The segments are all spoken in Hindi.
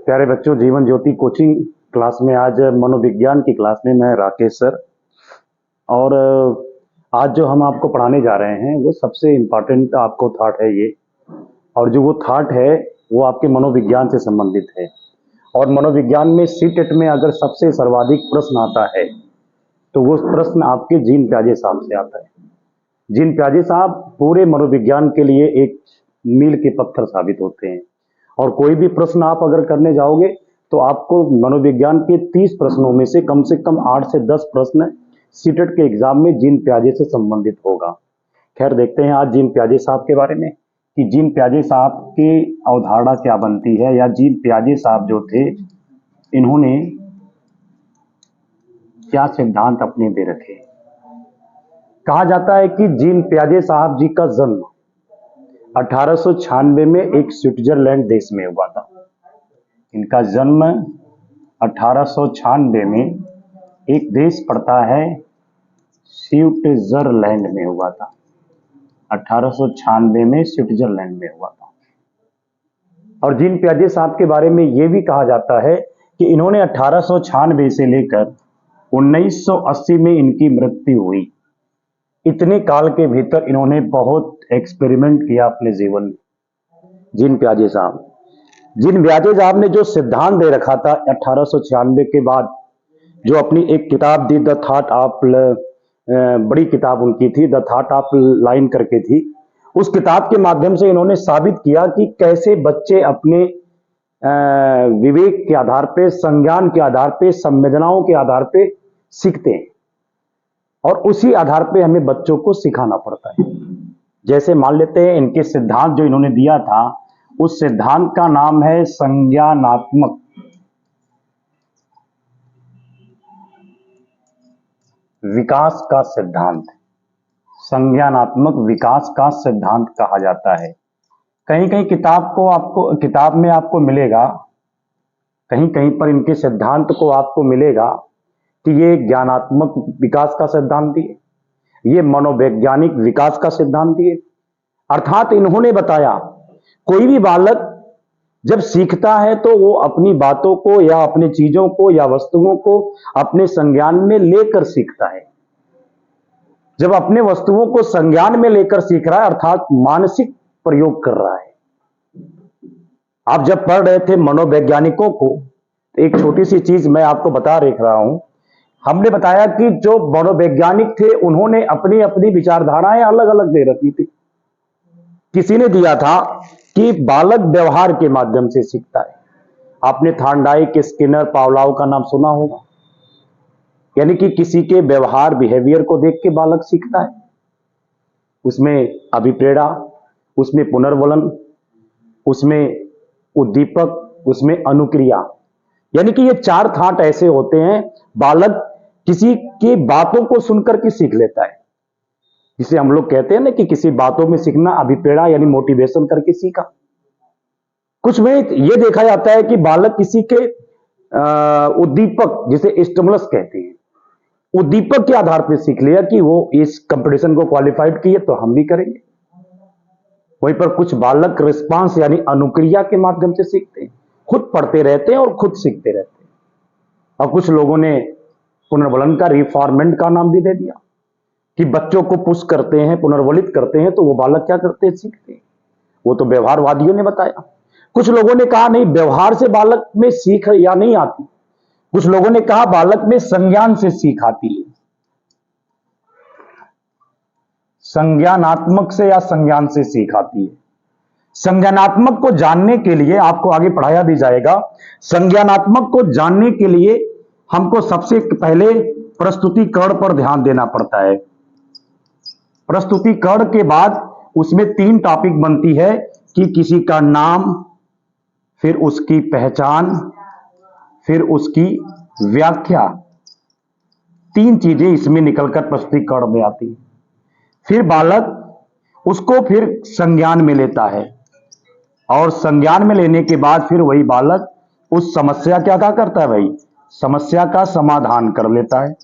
प्यारे बच्चों, जीवन ज्योति कोचिंग क्लास में आज मनोविज्ञान की क्लास में मैं राकेश सर। और आज जो हम आपको पढ़ाने जा रहे हैं वो सबसे इम्पॉर्टेंट आपको थॉट है ये। और जो वो थॉट है वो आपके मनोविज्ञान से संबंधित है। और मनोविज्ञान में सीटेट में अगर सबसे सर्वाधिक प्रश्न आता है तो वो प्रश्न आपके जीन प्याजे साहब से आता है। जीन प्याजे साहब पूरे मनोविज्ञान के लिए एक मील के पत्थर साबित होते हैं। और कोई भी प्रश्न आप अगर करने जाओगे तो आपको मनोविज्ञान के 30 प्रश्नों में से कम 8 से 10 प्रश्न सीटेट के एग्जाम में जीन प्याजे से संबंधित होगा। खैर, देखते हैं आज जीन प्याजे साहब के बारे में कि जीन प्याजे साहब की अवधारणा क्या बनती है, या जीन प्याजे साहब जो थे इन्होंने क्या सिद्धांत अपने दे रखे। कहा जाता है कि जीन प्याजे साहब जी का जन्म 1896 में एक स्विट्जरलैंड देश में हुआ था। इनका जन्म 1896 में एक देश पड़ता है स्विट्जरलैंड में हुआ था। 1896 में स्विट्जरलैंड में हुआ था। और जीन प्याजे साहब के बारे में यह भी कहा जाता है कि इन्होंने 1896 से लेकर 1980 में इनकी मृत्यु हुई। इतने काल के भीतर इन्होंने बहुत एक्सपेरिमेंट किया अपने जीवन में। जीन प्याजे साहब ने जो सिद्धांत दे रखा था 1896 के बाद, जो अपनी एक किताब दी द थॉट ऑफ, बड़ी किताब उनकी थी, द थॉट ऑफ लाइन करके थी। उस किताब के माध्यम से इन्होंने साबित किया कि कैसे बच्चे अपने विवेक के आधार पे, संज्ञान के आधार पे, संवेदनाओं के आधार पे सीखते हैं। और उसी आधार पे हमें बच्चों को सिखाना पड़ता है। जैसे मान लेते हैं इनके सिद्धांत जो इन्होंने दिया था, उस सिद्धांत का नाम है संज्ञानात्मक विकास का सिद्धांत। संज्ञानात्मक विकास का सिद्धांत कहा जाता है। कहीं कहीं किताब में आपको मिलेगा, कहीं कहीं पर इनके सिद्धांत को आपको मिलेगा कि ये ज्ञानात्मक विकास का सिद्धांत दिए, ये मनोवैज्ञानिक विकास का सिद्धांत दिए। अर्थात इन्होंने बताया कोई भी बालक जब सीखता है तो वो अपनी बातों को या अपनी चीजों को या वस्तुओं को अपने संज्ञान में लेकर सीखता है। जब अपने वस्तुओं को संज्ञान में लेकर सीख रहा है अर्थात मानसिक प्रयोग कर रहा है। आप जब पढ़ रहे थे मनोवैज्ञानिकों को, तो एक छोटी सी चीज मैं आपको बता रहा हूं। हमने बताया कि जो मनोवैज्ञानिक थे उन्होंने अपनी अपनी विचारधाराएं अलग अलग दे रखी थी। किसी ने दिया था कि बालक व्यवहार के माध्यम से सीखता है। आपने थॉर्नडाइक, स्किनर, पावलोव का नाम सुना होगा। यानी कि किसी के व्यवहार, बिहेवियर को देख के बालक सीखता है। उसमें अभिप्रेरणा, उसमें पुनर्वलन, उसमें उद्दीपक, उसमें अनुक्रिया। यानी कि ये 4 थॉट ऐसे होते हैं, बालक किसी की बातों को सुनकर के सीख लेता है। जिसे हम लोग कहते हैं ना कि किसी बातों में सीखना, अभिप्रेरणा यानी मोटिवेशन करके सीखा। कुछ में ये देखा जाता है कि बालक किसी के उद्दीपक, जिसे स्टिमुलस कहते हैं, उद्दीपक के आधार पर सीख लिया कि वो इस कंपटीशन को क्वालिफाइड किए तो हम भी करेंगे। वहीं पर कुछ बालक रिस्पांस यानी अनुक्रिया के माध्यम से सीखते हैं, खुद पढ़ते रहते हैं और खुद सीखते रहते हैं। और कुछ लोगों ने पुनर्वलन का, रिफॉर्मेंट का नाम भी दे दिया कि बच्चों को पुश करते हैं, पुनर्वलित करते हैं तो वो बालक क्या करते हैं, सीखते हैं। वो तो व्यवहारवादियों ने बताया। कुछ लोगों ने कहा नहीं, व्यवहार से बालक में सीख या नहीं आती। कुछ लोगों ने कहा बालक में संज्ञान से सीख आती है। संज्ञानात्मक से या संज्ञान से सीख आती है। संज्ञानात्मक को जानने के लिए आपको आगे पढ़ाया भी जाएगा। संज्ञानात्मक को जानने के लिए हमको सबसे पहले प्रस्तुतिकरण पर ध्यान देना पड़ता है। प्रस्तुतिकरण के बाद उसमें 3 टॉपिक बनती है कि किसी का नाम, फिर उसकी पहचान, फिर उसकी व्याख्या। 3 चीजें इसमें निकलकर प्रस्तुतिकरण में आती है। फिर बालक उसको फिर संज्ञान में लेता है, और संज्ञान में लेने के बाद फिर वही बालक उस समस्या क्या करता है भाई, समस्या का समाधान कर लेता है।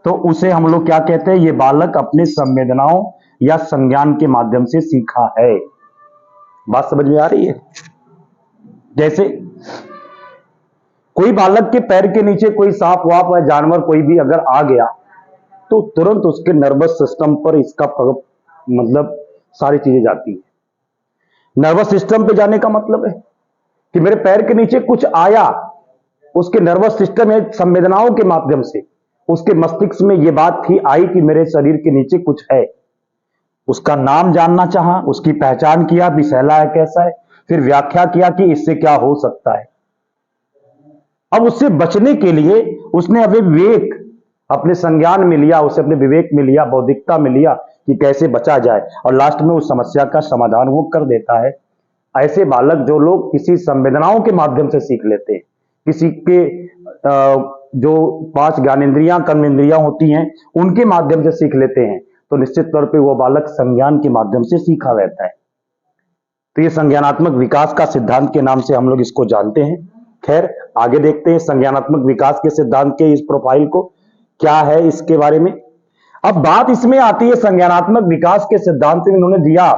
तो उसे हम लोग क्या कहते हैं, ये बालक अपने संवेदनाओं या संज्ञान के माध्यम से सीखा है। बात समझ में आ रही है? जैसे कोई बालक के पैर के नीचे कोई सांप वाप या जानवर कोई भी अगर आ गया तो तुरंत उसके नर्वस सिस्टम पर इसका मतलब सारी चीजें जाती है। नर्वस सिस्टम पे जाने का मतलब है कि मेरे पैर के नीचे कुछ आया, उसके नर्वस सिस्टम या संवेदनाओं के माध्यम से उसके मस्तिष्क में यह बात थी आई कि मेरे शरीर के नीचे कुछ है। उसका नाम जानना चाहा, उसकी पहचान किया, विषैला है कैसा है, फिर व्याख्या किया कि इससे क्या हो सकता है। अब उससे बचने के लिए उसने अभी विवेक अपने संज्ञान में लिया, उसे अपने विवेक में लिया, बौद्धिकता में लिया कि कैसे बचा जाए, और लास्ट में उस समस्या का समाधान वो कर देता है। ऐसे बालक जो लोग किसी संवेदनाओं के माध्यम से सीख लेते हैं, किसी के जो 5 ज्ञानेंद्रियां कर्मेंद्रियां होती हैं उनके माध्यम से सीख लेते हैं, तो निश्चित तौर पे वो बालक संज्ञान के माध्यम से सीखा रहता है। तो ये संज्ञानात्मक विकास का सिद्धांत के नाम से हम लोग इसको जानते हैं। खैर आगे देखते हैं संज्ञानात्मक विकास के सिद्धांत के इस प्रोफाइल को क्या है इसके बारे में। अब बात इसमें आती है संज्ञानात्मक विकास के सिद्धांत में इन्होंने दिया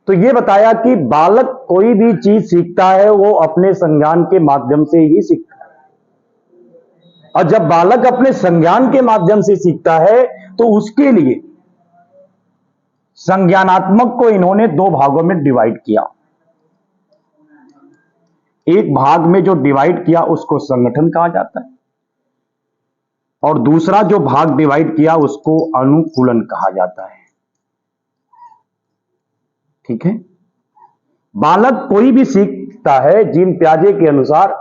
तो ये बताया कि बालक कोई भी चीज सीखता है वो अपने संज्ञान के माध्यम से ही सीखता है, और जब बालक अपने संज्ञान के माध्यम से सीखता है तो उसके लिए संज्ञानात्मक को इन्होंने 2 भागों में डिवाइड किया। एक भाग में जो डिवाइड किया उसको संगठन कहा जाता है, और दूसरा जो भाग डिवाइड किया उसको अनुकूलन कहा जाता है। ठीक है, बालक कोई भी सीखता है जीन प्याजे के अनुसार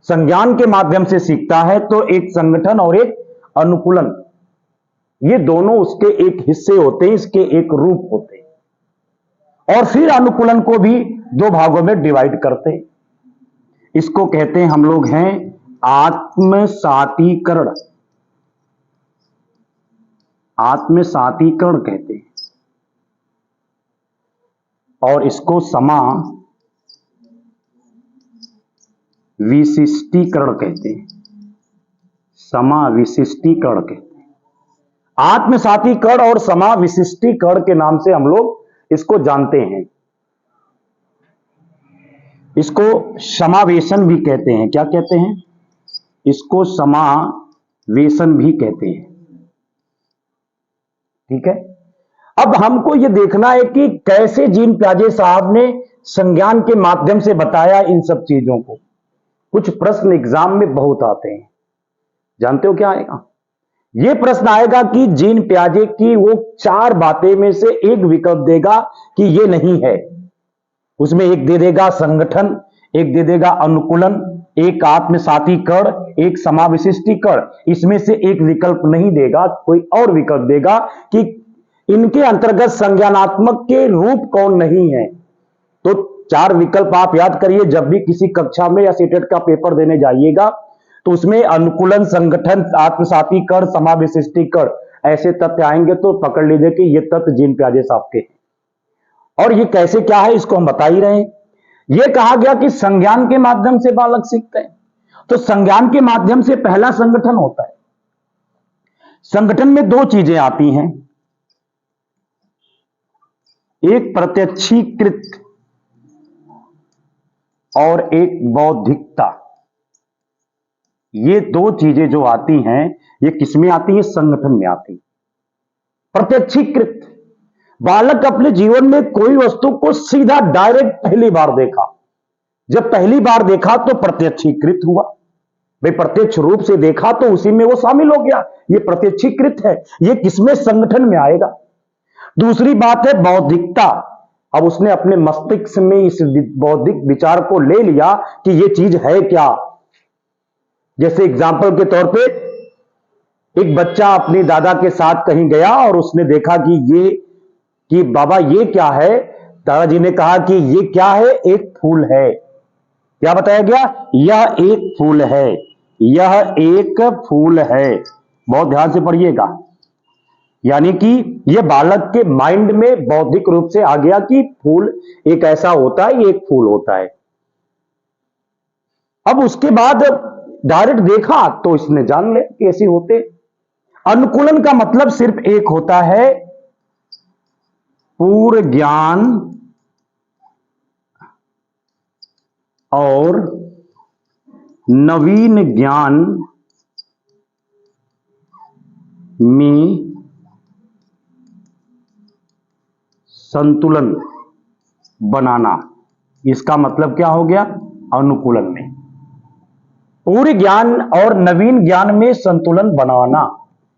संज्ञान के माध्यम से सीखता है, तो एक संगठन और एक अनुकूलन, ये दोनों उसके एक हिस्से होते हैं, इसके एक रूप होते हैं। और फिर अनुकूलन को भी 2 भागों में डिवाइड करते हैं। इसको कहते हैं हम लोग हैं आत्मसातीकरण, आत्मसातीकरण कहते हैं, और इसको समाविशिष्टीकरण कहते हैं, समाविशिष्टीकरण कहते हैं। आत्मसातीकरण और समाविशिष्टीकरण के नाम से हम लोग इसको जानते हैं। इसको समावेशन भी कहते हैं। क्या कहते हैं? इसको समावेशन भी कहते हैं। ठीक है, अब हमको यह देखना है कि कैसे जीन प्याजे साहब ने संज्ञान के माध्यम से बताया इन सब चीजों को। कुछ प्रश्न एग्जाम में बहुत आते हैं, जानते हो क्या आएगा? यह प्रश्न आएगा कि जीन प्याजे की वो 4 बातें में से एक विकल्प देगा कि यह नहीं है। उसमें एक दे देगा संगठन, एक दे देगा अनुकूलन, एक आत्मसातीकरण, एक समाविशिष्टीकरण। इसमें से एक विकल्प नहीं देगा, कोई और विकल्प देगा कि इनके अंतर्गत संज्ञानात्मक के रूप कौन नहीं है। तो 4 विकल्प आप याद करिए, जब भी किसी कक्षा में या सीटेट का पेपर देने जाइएगा तो उसमें अनुकूलन, संगठन, आत्मसातीकरण, समाविशिष्टीकरण ऐसे तथ्य आएंगे तो पकड़ लीजिए कि ये तथ्य जीन प्याजे साहब के हैं। और ये कैसे क्या है इसको हम बता ही रहे हैं। यह कहा गया कि संज्ञान के माध्यम से बालक सीखते हैं, तो संज्ञान के माध्यम से पहला संगठन होता है। संगठन में 2 चीजें आती हैं, एक प्रत्यक्षीकृत और एक बौद्धिकता। ये 2 चीजें जो आती हैं ये किसमें आती है? संगठन में आती है। प्रत्यक्षीकृत, बालक अपने जीवन में कोई वस्तु को सीधा डायरेक्ट पहली बार देखा, जब पहली बार देखा तो प्रत्यक्षीकृत हुआ। भाई प्रत्यक्ष रूप से देखा तो उसी में वो शामिल हो गया, ये प्रत्यक्षीकृत है। ये किसमें? संगठन में आएगा। दूसरी बात है बौद्धिकता। अब उसने अपने मस्तिष्क में इस बौद्धिक विचार को ले लिया कि ये चीज है क्या। जैसे एग्जाम्पल के तौर पे एक बच्चा अपने दादा के साथ कहीं गया और उसने देखा कि बाबा ये क्या है। दादाजी ने कहा कि ये क्या है? एक फूल है। क्या बताया गया? यह एक फूल है, यह एक फूल है। बहुत ध्यान से पढ़िएगा, यानी कि यह बालक के माइंड में बौद्धिक रूप से आ गया कि फूल एक ऐसा होता है, ये एक फूल होता है। अब उसके बाद डायरेक्ट देखा तो इसने जान लिया कि ऐसे होते। अनुकूलन का मतलब सिर्फ एक होता है, पूर्ण ज्ञान और नवीन ज्ञान में संतुलन बनाना, इसका मतलब क्या हो गया? अनुकूलन में। पूर्व ज्ञान और नवीन ज्ञान में संतुलन बनाना,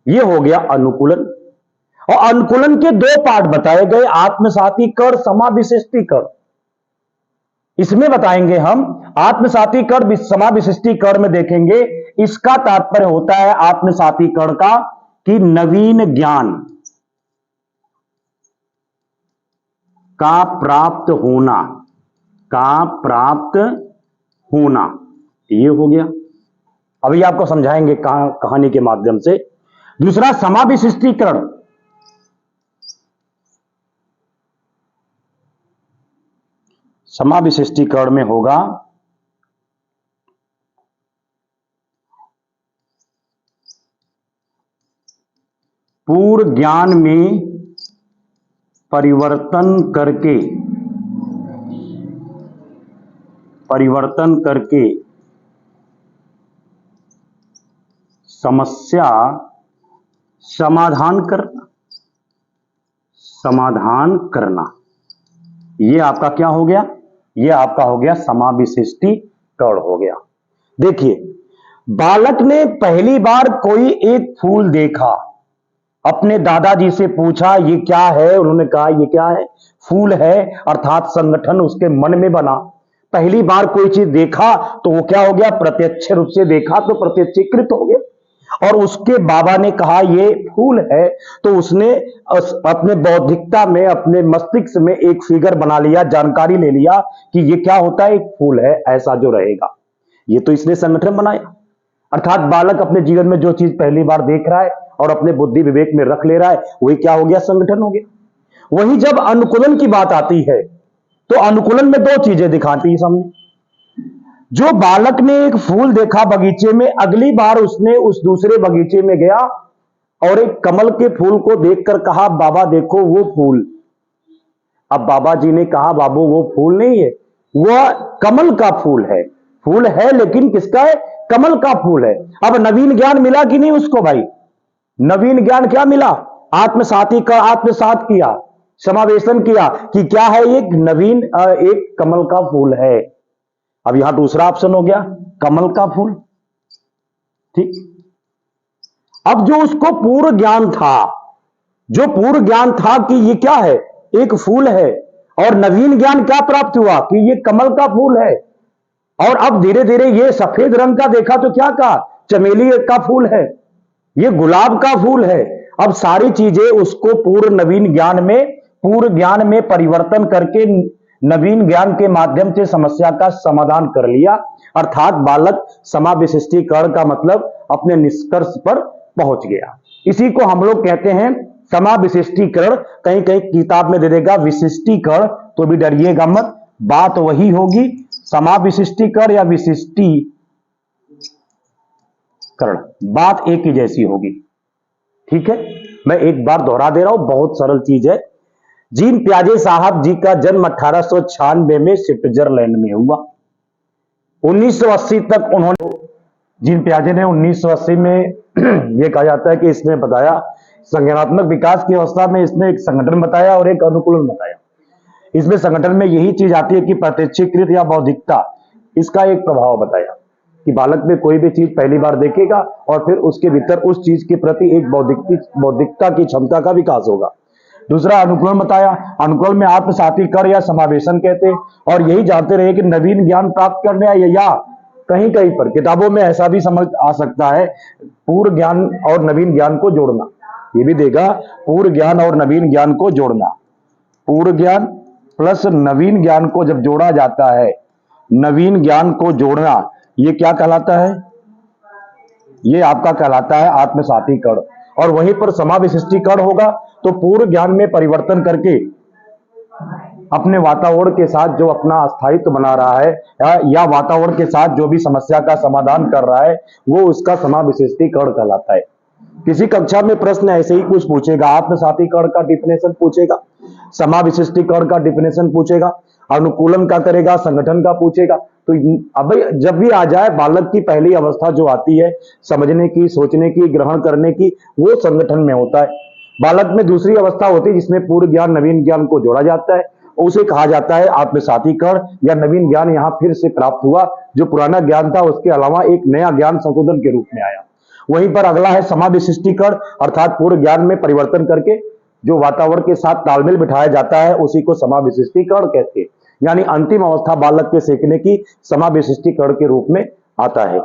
यह हो गया अनुकूलन। और अनुकूलन के दो पार्ट बताए गए, आत्मसाती कण, समाविशिष्टि कण। इसमें बताएंगे हम आत्मसाती कण, समाविशिष्टि कण में देखेंगे। इसका तात्पर्य होता है आत्मसाती कण का कि नवीन ज्ञान का प्राप्त होना, ये हो गया। अभी आपको समझाएंगे कहानी के माध्यम से। दूसरा समाविशिष्टीकरण, समाविशिष्टीकरण में होगा पूर्व ज्ञान में परिवर्तन करके समस्या समाधान करना, ये आपका क्या हो गया? ये आपका हो गया समाविशिष्टीकरण हो गया। देखिए, बालक ने पहली बार कोई एक फूल देखा, अपने दादाजी से पूछा ये क्या है, उन्होंने कहा ये क्या है? फूल है, अर्थात संगठन उसके मन में बना। पहली बार कोई चीज देखा तो वो क्या हो गया? प्रत्यक्ष रूप से देखा तो प्रत्यक्षीकृत हो गया। और उसके बाबा ने कहा ये फूल है, तो उसने अपने बौद्धिकता में, अपने मस्तिष्क में एक फिगर बना लिया, जानकारी ले लिया कि ये क्या होता है? एक फूल है, ऐसा जो रहेगा। ये तो इसने संगठन बनाया। अर्थात बालक अपने जीवन में जो चीज पहली बार देख रहा है और अपने बुद्धि विवेक में रख ले रहा है, वही क्या हो गया? संगठन हो गया। वही जब अनुकूलन की बात आती है तो अनुकूलन में दो चीजें दिखाती है सामने। जो बालक ने एक फूल देखा बगीचे में, अगली बार उसने उस दूसरे बगीचे में गया और एक कमल के फूल को देखकर कहा बाबा देखो वो फूल। अब बाबा जी ने कहा बाबू वो फूल नहीं है, वह कमल का फूल है। फूल है लेकिन किसका है? कमल का फूल है। अब नवीन ज्ञान मिला कि नहीं उसको भाई? नवीन ज्ञान क्या मिला? आत्मसाती का आत्मसात किया, समावेशन किया कि क्या है? एक नवीन एक कमल का फूल है। अब यहां दूसरा ऑप्शन हो गया कमल का फूल, ठीक। अब जो उसको पूर्व ज्ञान था, जो पूर्व ज्ञान था कि ये क्या है? एक फूल है, और नवीन ज्ञान क्या प्राप्त हुआ कि ये कमल का फूल है। और अब धीरे धीरे ये सफेद रंग का देखा तो क्या कहा? चमेली का फूल है, ये गुलाब का फूल है। अब सारी चीजें उसको पूर्व नवीन ज्ञान में परिवर्तन करके नवीन ज्ञान के माध्यम से समस्या का समाधान कर लिया। अर्थात बालक समाविशिष्टीकरण का मतलब अपने निष्कर्ष पर पहुंच गया। इसी को हम लोग कहते हैं समाविशिष्टीकरण। कहीं कहीं किताब में दे देगा विशिष्टीकरण, तो भी डरिएगा मत, बात वही होगी। समाविशिष्टीकरण या विशिष्टीकरण, बात एक ही जैसी होगी, ठीक है। मैं एक बार दोहरा दे रहा हूं, बहुत सरल चीज है। जीन पियाजे साहब जी का जन्म 1896 में स्विट्जरलैंड में हुआ। 1980 तक उन्होंने, जीन पियाजे ने 1980 में यह कहा जाता है कि इसने बताया संज्ञानात्मक विकास की अवस्था में, इसने एक संगठन बताया और एक अनुकूलन बताया। इसमें संगठन में यही चीज आती है कि प्रत्यक्षीकृत या बौद्धिकता, इसका एक प्रभाव बताया कि बालक में कोई भी चीज पहली बार देखेगा और फिर उसके भीतर उस चीज के प्रति एक बौद्धिकता की क्षमता का विकास होगा। दूसरा अनुकूलन बताया, अनुकूलन में आत्मसाती करण या समावेशन कहते हैं। और यही जानते रहे कि नवीन ज्ञान प्राप्त करने या कहीं कहीं पर किताबों में ऐसा भी समझ आ सकता है पूर्व ज्ञान और नवीन ज्ञान को जोड़ना, ये भी देगा पूर्व ज्ञान और नवीन ज्ञान को जोड़ना। पूर्व ज्ञान प्लस नवीन ज्ञान को जब जोड़ा जाता है, नवीन ज्ञान को जोड़ना, ये क्या कहलाता है? ये आपका कहलाता है आत्मसातीकरण। और वहीं पर समाविशिष्टीकरण होगा तो पूर्व ज्ञान में परिवर्तन करके अपने वातावरण के साथ जो अपना अस्थायित्व बना रहा है या वातावरण के साथ जो भी समस्या का समाधान कर रहा है, वो उसका समाविशिष्टीकरण कहलाता है। किसी कक्षा में प्रश्न ऐसे ही कुछ पूछेगा, आत्मसातीकरण का डिफिनेशन पूछेगा, समाविशिष्टीकरण का डिफिनेशन पूछेगा। अनुकूलन का करेगा, संगठन का पूछेगा। तो अब जब भी आ जाए बालक की पहली अवस्था जो आती है समझने की, सोचने की, ग्रहण करने की, वो संगठन में होता है। बालक में दूसरी अवस्था होती है जिसमें पूर्व ज्ञान नवीन ज्ञान को जोड़ा जाता है, उसे कहा जाता है आत्मसातीकरण, या नवीन ज्ञान यहां फिर से प्राप्त हुआ, जो पुराना ज्ञान था उसके अलावा एक नया ज्ञान संशोधन के रूप में आया। वहीं पर अगला है समाविशिष्टीकरण, अर्थात पूर्व ज्ञान में परिवर्तन करके जो वातावरण के साथ तालमेल बिठाया जाता है उसी को समाविशिष्टीकरण कहते हैं। यानी अंतिम अवस्था बालक के सीखने की समाविशिष्टीकरण के रूप में आता है।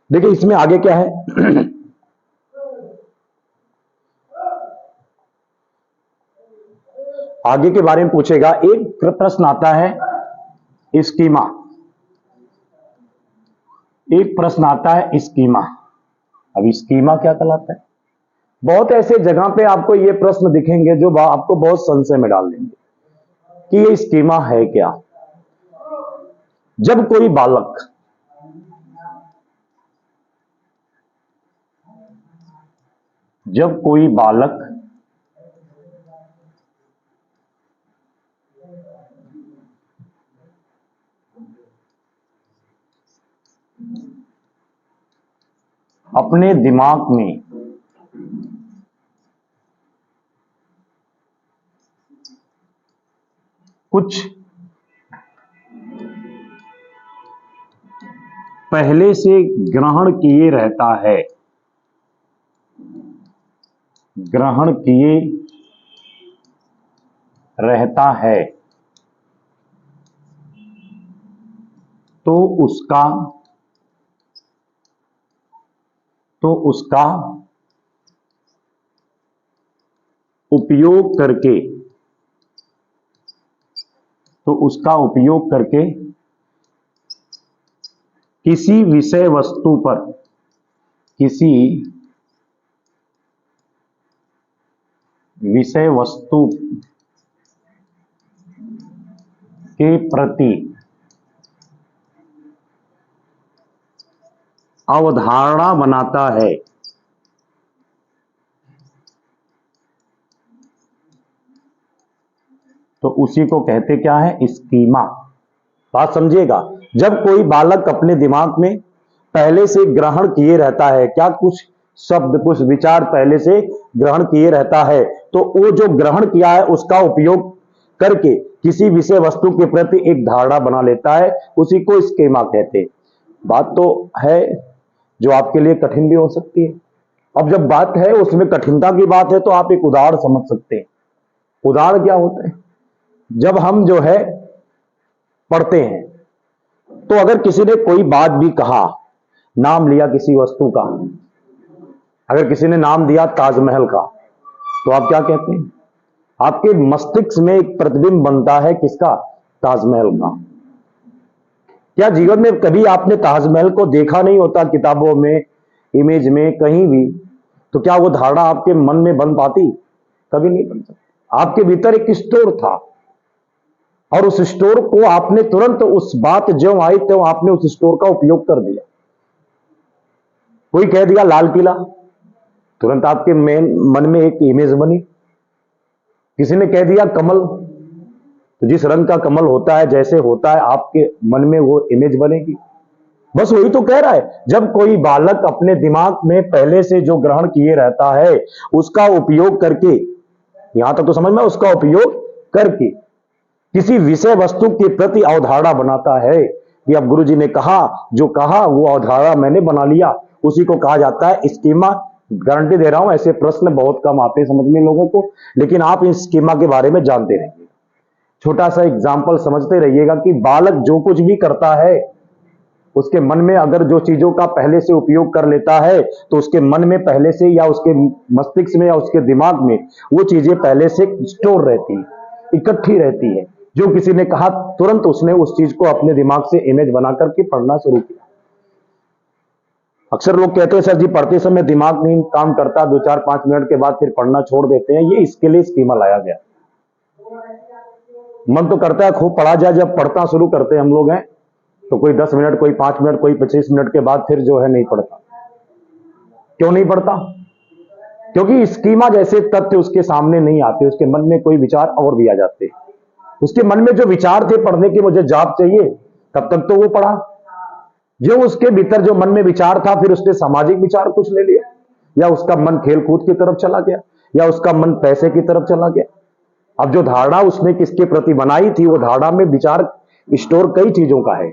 देखिए इसमें आगे क्या है आगे के बारे में पूछेगा। एक प्रश्न आता है स्कीमा, एक प्रश्न आता है स्कीमा। अब स्कीमा क्या कहलाता है? बहुत ऐसे जगह पे आपको ये प्रश्न दिखेंगे जो आपको बहुत संशय में डाल देंगे कि ये स्कीमा है क्या। जब कोई बालक अपने दिमाग में कुछ पहले से ग्रहण किए रहता है, ग्रहण किए रहता है, तो उसका उपयोग करके किसी विषय वस्तु पर, किसी विषय वस्तु के प्रति अवधारणा बनाता है। तो उसी को कहते क्या है? स्कीमा। बात समझिएगा। जब कोई बालक अपने दिमाग में पहले से ग्रहण किए रहता है, क्या कुछ शब्द, कुछ विचार पहले से ग्रहण किए रहता है, तो वो जो ग्रहण किया है उसका उपयोग करके किसी विषय वस्तु के प्रति एक धारणा बना लेता है, उसी को स्कीमा कहते हैं। बात तो है जो आपके लिए कठिन भी हो सकती है। अब जब बात है उसमें कठिनता की बात है तो आप एक उदाहरण समझ सकते हैं। उदाहरण क्या होता है? जब हम जो है पढ़ते हैं तो अगर किसी ने कोई बात भी कहा, नाम लिया किसी वस्तु का, अगर किसी ने नाम दिया ताजमहल का, तो आप क्या कहते हैं? आपके मस्तिष्क में एक प्रतिबिंब बनता है किसका? ताजमहल का। क्या जीवन में कभी आपने ताजमहल को देखा नहीं होता, किताबों में, इमेज में, कहीं भी, तो क्या वो धारणा आपके मन में बन पाती? कभी नहीं बन सकती। आपके भीतर एक स्टोर था और उस स्टोर को आपने तुरंत, उस बात जो आई तो आपने उस स्टोर का उपयोग कर दिया। कोई कह दिया लाल किला, तुरंत आपके मन में एक इमेज बनी। किसी ने कह दिया कमल, तो जिस रंग का कमल होता है, जैसे होता है, आपके मन में वो इमेज बनेगी। बस वही तो कह रहा है। जब कोई बालक अपने दिमाग में पहले से जो ग्रहण किए रहता है उसका उपयोग करके, यहां तक तो समझ में, उसका उपयोग करके किसी विषय वस्तु के प्रति अवधारणा बनाता है कि अब गुरुजी ने कहा, जो कहा वो अवधारणा मैंने बना लिया, उसी को कहा जाता है स्कीमा। गारंटी दे रहा हूं ऐसे प्रश्न बहुत कम आते हैं समझ में लोगों को, लेकिन आप इस स्कीमा के बारे में जानते रहिए। छोटा सा एग्जाम्पल समझते रहिएगा कि बालक जो कुछ भी करता है उसके मन में अगर जो चीजों का पहले से उपयोग कर लेता है तो उसके मन में पहले से, या उसके मस्तिष्क में, या उसके दिमाग में वो चीजें पहले से स्टोर रहती है, इकट्ठी रहती है। जो किसी ने कहा तुरंत उसने उस चीज को अपने दिमाग से इमेज बना करके पढ़ना शुरू किया। अक्सर लोग कहते हैं सर जी पढ़ते समय दिमाग नहीं काम करता, 2-4-5 मिनट के बाद फिर पढ़ना छोड़ देते हैं। ये इसके लिए स्कीमा लाया गया। मन तो करता है खूब पढ़ा जाए, जब पढ़ना शुरू करते हैं हम लोग हैं तो कोई 10 मिनट, कोई 5 मिनट, कोई 25 मिनट के बाद फिर जो है नहीं पढ़ता। क्यों नहीं पढ़ता? क्योंकि स्कीमा जैसे तथ्य उसके सामने नहीं आते, उसके मन में कोई विचार और भी आ जाते। उसके मन में जो विचार थे पढ़ने के, मुझे जॉब चाहिए, तब तक तो वो पढ़ा। जो उसके भीतर जो मन में विचार था, फिर उसने सामाजिक विचार कुछ ले लिया, या उसका मन खेलकूद की तरफ चला गया, या उसका मन पैसे की तरफ चला गया। अब जो धारणा उसने किसके प्रति बनाई थी, वो धारणा में विचार स्टोर कई चीजों का है।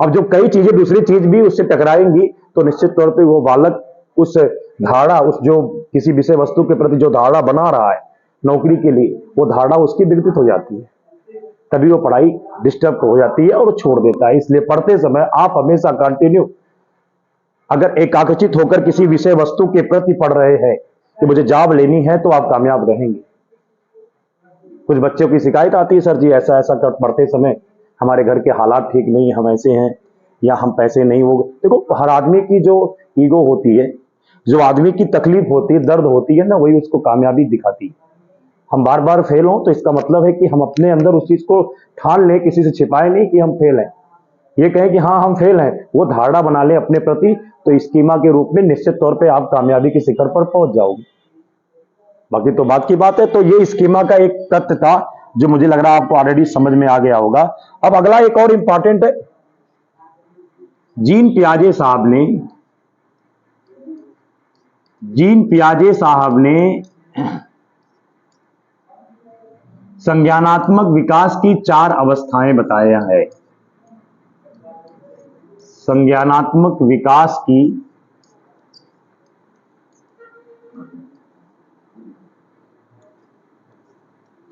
अब जो कई चीजें दूसरी चीज भी उससे टकराएंगी, तो निश्चित तौर पे वो बालक उस धारणा, उस जो किसी विषय वस्तु के प्रति जो धारणा बना रहा है नौकरी के लिए, वो धारणा उसकी विकसित हो जाती है। तभी वो पढ़ाई डिस्टर्ब हो जाती है और वो छोड़ देता है। इसलिए पढ़ते समय आप हमेशा कंटिन्यू, अगर एकाग्रचित होकर किसी विषय वस्तु के प्रति पढ़ रहे हैं कि मुझे जॉब लेनी है, तो आप कामयाब रहेंगे। कुछ बच्चों की शिकायत आती है, सर जी ऐसा ऐसा कर पढ़ते समय हमारे घर के हालात ठीक नहीं, हम ऐसे हैं, या हम पैसे नहीं हो। देखो, हर आदमी की जो ईगो होती है, जो आदमी की तकलीफ होती है, दर्द होती है ना, वही उसको कामयाबी दिखाती है। हम बार बार फेल हों तो इसका मतलब है कि हम अपने अंदर उस चीज को ठान लें, किसी से छिपाए नहीं कि हम फेल हैं। ये कहें कि हाँ हम फेल हैं, वो धारणा बना लें अपने प्रति, तो स्कीमा के रूप में निश्चित तौर पे आप कामयाबी के शिखर पर पहुंच जाओगे। बाकी तो बात की बात है। तो ये स्कीमा का एक तथ्य था जो मुझे लग रहा है आपको ऑलरेडी समझ में आ गया होगा। अब अगला एक और इंपॉर्टेंट है, जीन पियाजे साहब ने संज्ञानात्मक विकास की 4 अवस्थाएं बताया है। संज्ञानात्मक विकास की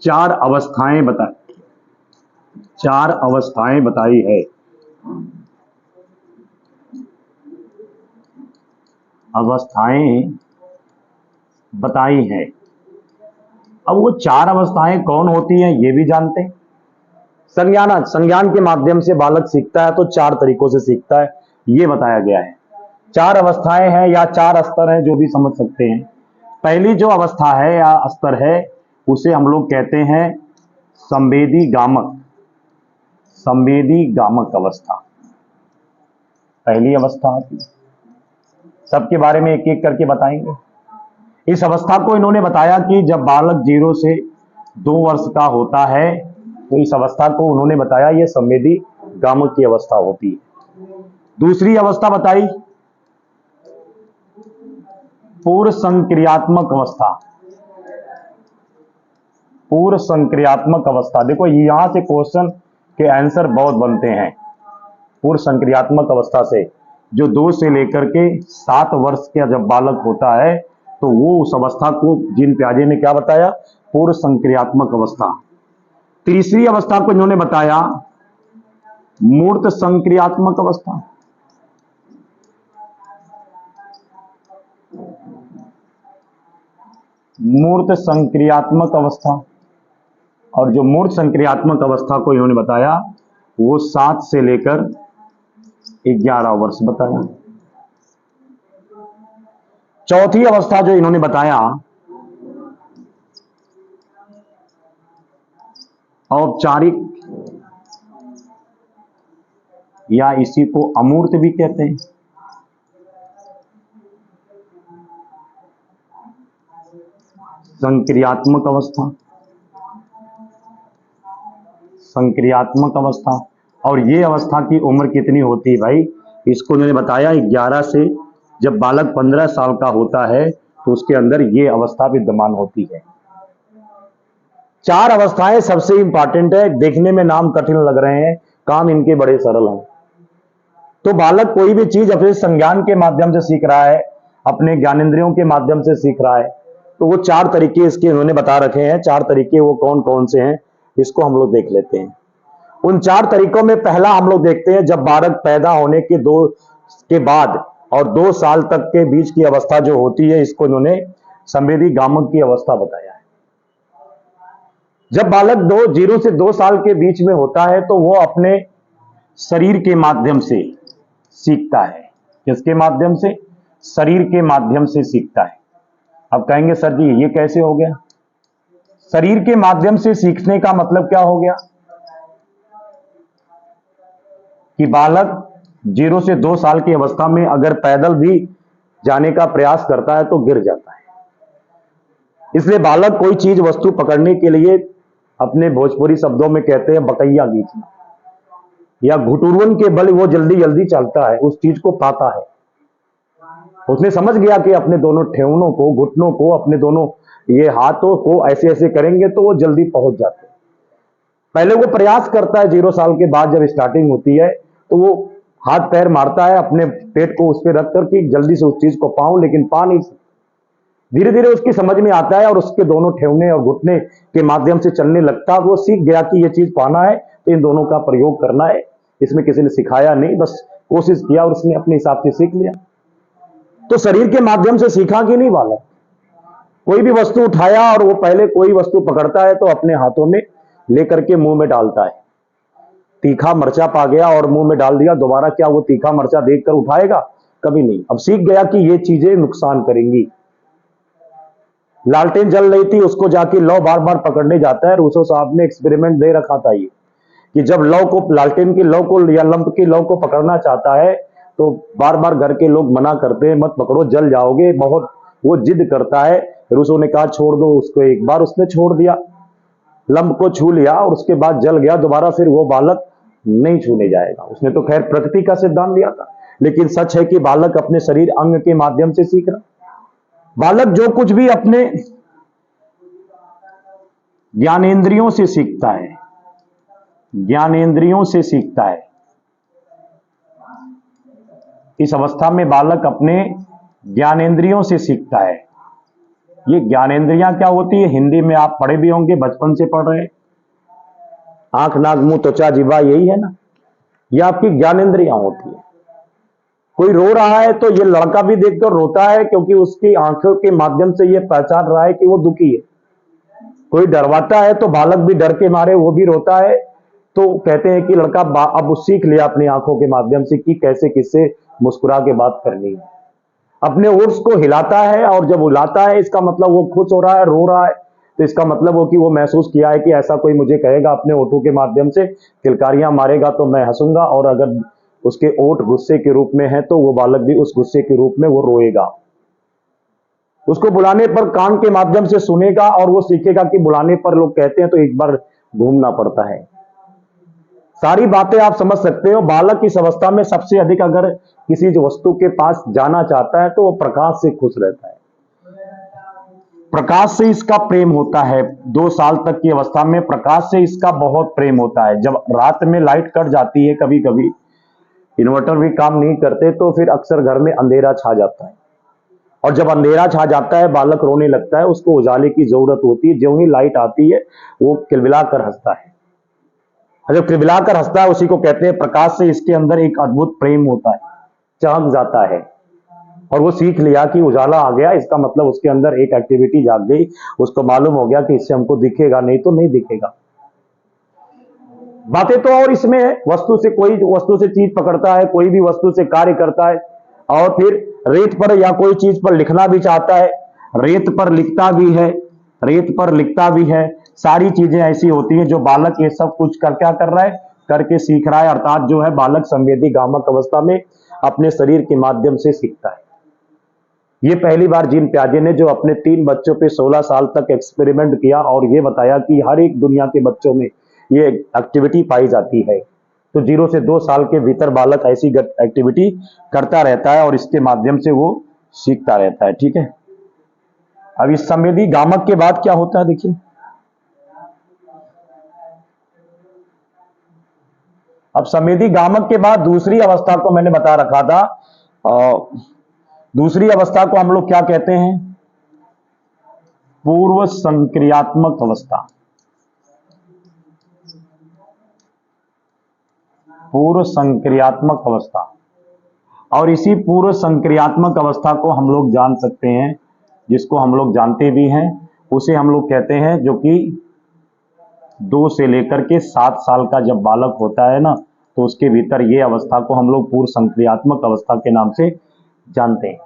4 अवस्थाएं बताई है। अब वो 4 अवस्थाएं कौन होती हैं, ये भी जानते हैं। संज्ञान के माध्यम से बालक सीखता है तो 4 तरीकों से सीखता है, ये बताया गया है। 4 अवस्थाएं हैं या 4 स्तर हैं, जो भी समझ सकते हैं। पहली जो अवस्था है या स्तर है, उसे हम लोग कहते हैं संवेदी गामक अवस्था। पहली अवस्था आती, सबके बारे में एक एक करके बताएंगे। इस अवस्था को इन्होंने बताया कि जब बालक 0 से 2 वर्ष का होता है, तो इस अवस्था को उन्होंने बताया ये संवेदी गामक की अवस्था होती है। दूसरी अवस्था बताई पूर्व संक्रियात्मक अवस्था। देखो, यहां से क्वेश्चन के आंसर बहुत बनते हैं। पूर्व संक्रियात्मक अवस्था से, जो 2 से लेकर के 7 वर्ष का जब बालक होता है, तो वो उस अवस्था को जीन पियाजे ने क्या बताया, पूर्व संक्रियात्मक अवस्था। तीसरी अवस्था को इन्होंने बताया मूर्त संक्रियात्मक अवस्था। और जो मूर्त संक्रियात्मक अवस्था को इन्होंने बताया, वो 7 से लेकर 11 वर्ष बताया। चौथी अवस्था जो इन्होंने बताया, औपचारिक, या इसी को अमूर्त भी कहते हैं। संक्रियात्मक अवस्था। और ये अवस्था की उम्र कितनी होती है भाई, इसको उन्होंने बताया 11 से, जब बालक 15 साल का होता है तो उसके अंदर ये अवस्था विद्यमान होती है। 4 अवस्थाएं सबसे इंपॉर्टेंट है। देखने में नाम कठिन लग रहे हैं, काम इनके बड़े सरल हैं। तो बालक कोई भी चीज अपने संज्ञान के माध्यम से सीख रहा है, अपने ज्ञानेंद्रियों के माध्यम से सीख रहा है, तो वो 4 तरीके इसके उन्होंने बता रखे हैं। 4 तरीके वो कौन कौन से हैं, इसको हम लोग देख लेते हैं। उन 4 तरीकों में पहला हम लोग देखते हैं, जब बालक पैदा होने के 2 के बाद और 2 साल तक के बीच की अवस्था जो होती है, इसको इन्होंने संवेदी गामक की अवस्था बताया है। जब बालक 0 से 2 साल के बीच में होता है, तो वो अपने शरीर के माध्यम से सीखता है। किसके माध्यम से? शरीर के माध्यम से सीखता है। अब कहेंगे सर जी ये कैसे हो गया? शरीर के माध्यम से सीखने का मतलब क्या हो गया कि बालक 0 से 2 साल की अवस्था में अगर पैदल भी जाने का प्रयास करता है तो गिर जाता है। इसलिए बालक कोई चीज वस्तु पकड़ने के लिए अपने भोजपुरी शब्दों में कहते हैं बकैया खींचना, या घुटुरवन के बल वो जल्दी जल्दी चलता है, उस चीज को पाता है। उसने समझ गया कि अपने दोनों ठेहुनों को, घुटनों को, अपने दोनों ये हाथों को ऐसे ऐसे करेंगे तो वो जल्दी पहुंच जाते हैं। पहले वो प्रयास करता है, 0 साल के बाद जब स्टार्टिंग होती है तो वो हाथ पैर मारता है अपने पेट को उस पर रख कर कि जल्दी से उस चीज को पाऊं, लेकिन पा नहीं सकता। धीरे धीरे उसकी समझ में आता है और उसके दोनों ठेहुने और घुटने के माध्यम से चलने लगता है। वो सीख गया कि ये चीज पाना है तो इन दोनों का प्रयोग करना है। इसमें किसी ने सिखाया नहीं, बस कोशिश किया और उसने अपने हिसाब से सीख लिया। तो शरीर के माध्यम से सीखा कि नहीं बालक? कोई भी वस्तु उठाया और वो पहले कोई वस्तु पकड़ता है तो अपने हाथों में लेकर के मुंह में डालता है। तीखा मर्चा पा गया और मुंह में डाल दिया, दोबारा क्या वो तीखा मर्चा देखकर उठाएगा? कभी नहीं। अब सीख गया कि ये चीजें नुकसान करेंगी। लालटेन जल रही थी, उसको जाके लौ बार बार पकड़ने जाता है। रूसो साहब ने एक्सपेरिमेंट दे रखा था ये, कि जब लौ को, लालटेन की लौ को या लंप की लौ को पकड़ना चाहता है तो बार बार घर के लोग मना करते हैं, मत पकड़ो जल जाओगे, बहुत वो जिद करता है। रूसो ने कहा छोड़ दो उसको, एक बार उसने छोड़ दिया, लंप को छू लिया और उसके बाद जल गया। दोबारा फिर वो बालक नहीं छूने जाएगा। उसने तो खैर प्रकृति का सिद्धांत दिया था, लेकिन सच है कि बालक अपने शरीर अंग के माध्यम से सीख रहा। बालक जो कुछ भी अपने ज्ञानेंद्रियों से सीखता है, ज्ञानेंद्रियों से सीखता है। इस अवस्था में बालक अपने ज्ञानेंद्रियों से सीखता है। ये ज्ञानेंद्रियां क्या होती है? हिंदी में आप पढ़े भी होंगे, बचपन से पढ़ रहे हैं। आंख, नाक, मुंह, त्वचा, जिह्वा, यही है ना? ये आपकी ज्ञानेंद्रियां होती है। कोई रो रहा है तो ये लड़का भी देखकर रोता है, क्योंकि उसकी आंखों के माध्यम से ये पहचान रहा है कि वो दुखी है। कोई डरवाता है तो बालक भी डर के मारे वो भी रोता है। तो कहते हैं कि लड़का अब वो सीख लिया अपनी आंखों के माध्यम से कि कैसे किससे मुस्कुरा के बात करनी है। अपने ओट्स को हिलाता है, और जब हिलाता है इसका मतलब वो खुश हो रहा है, रो रहा है तो इसका मतलब हो कि वो महसूस किया है कि ऐसा कोई मुझे कहेगा अपने ओठों के माध्यम से, किलकारियां मारेगा तो मैं हंसूंगा, और अगर उसके ओठ गुस्से के रूप में है तो वो बालक भी उस गुस्से के रूप में वो रोएगा। उसको बुलाने पर कान के माध्यम से सुनेगा और वो सीखेगा कि बुलाने पर लोग कहते हैं तो एक बार घूमना पड़ता है। सारी बातें आप समझ सकते हो। बालक इस अवस्था में सबसे अधिक अगर किसी वस्तु के पास जाना चाहता है तो वो प्रकाश से खुश रहता है। प्रकाश से इसका प्रेम होता है। 2 साल तक की अवस्था में प्रकाश से इसका बहुत प्रेम होता है। जब रात में लाइट कट जाती है, कभी कभी इन्वर्टर भी काम नहीं करते, तो फिर अक्सर घर में अंधेरा छा जाता है, और जब अंधेरा छा जाता है बालक रोने लगता है, उसको उजाले की जरूरत होती है। जो ही लाइट आती है वो किलबिलाकर हंसता है। जब किलबिलाकर हंसता है उसी को कहते हैं प्रकाश से इसके अंदर एक अद्भुत प्रेम होता है, चमक जाता है। और वो सीख लिया कि उजाला आ गया, इसका मतलब उसके अंदर एक एक्टिविटी जाग गई। उसको मालूम हो गया कि इससे हमको दिखेगा, नहीं तो नहीं दिखेगा। बातें तो और इसमें है। वस्तु से, कोई वस्तु से चीज पकड़ता है, कोई भी वस्तु से कार्य करता है, और फिर रेत पर या कोई चीज पर लिखना भी चाहता है, रेत पर लिखता भी है, रेत पर लिखता भी है। सारी चीजें ऐसी होती हैं जो बालक ये सब कुछ क्या कर रहा है, करके सीख रहा है। अर्थात जो है बालक संवेदी गामक अवस्था में अपने शरीर के माध्यम से सीखता है। ये पहली बार जीन प्याजे ने जो अपने 3 बच्चों पे 16 साल तक एक्सपेरिमेंट किया और ये बताया कि हर एक दुनिया के बच्चों में ये एक्टिविटी पाई जाती है। तो 0 से 2 साल के भीतर बालक ऐसी एक्टिविटी करता रहता है और इसके माध्यम से वो सीखता रहता है। ठीक है। अब इस संवेदी गामक के बाद क्या होता है देखिए। अब संवेदी गामक के बाद दूसरी अवस्था को मैंने बता रखा था। दूसरी अवस्था को हम लोग क्या कहते हैं? पूर्व संक्रियात्मक अवस्था। पूर्व संक्रियात्मक अवस्था। और इसी पूर्व संक्रियात्मक अवस्था को हम लोग जान सकते हैं, जिसको हम लोग जानते भी हैं, उसे हम लोग कहते हैं, जो कि 2 से लेकर के 7 साल का जब बालक होता है ना, तो उसके भीतर ये अवस्था को हम लोग पूर्व संक्रियात्मक अवस्था के नाम से जानते हैं।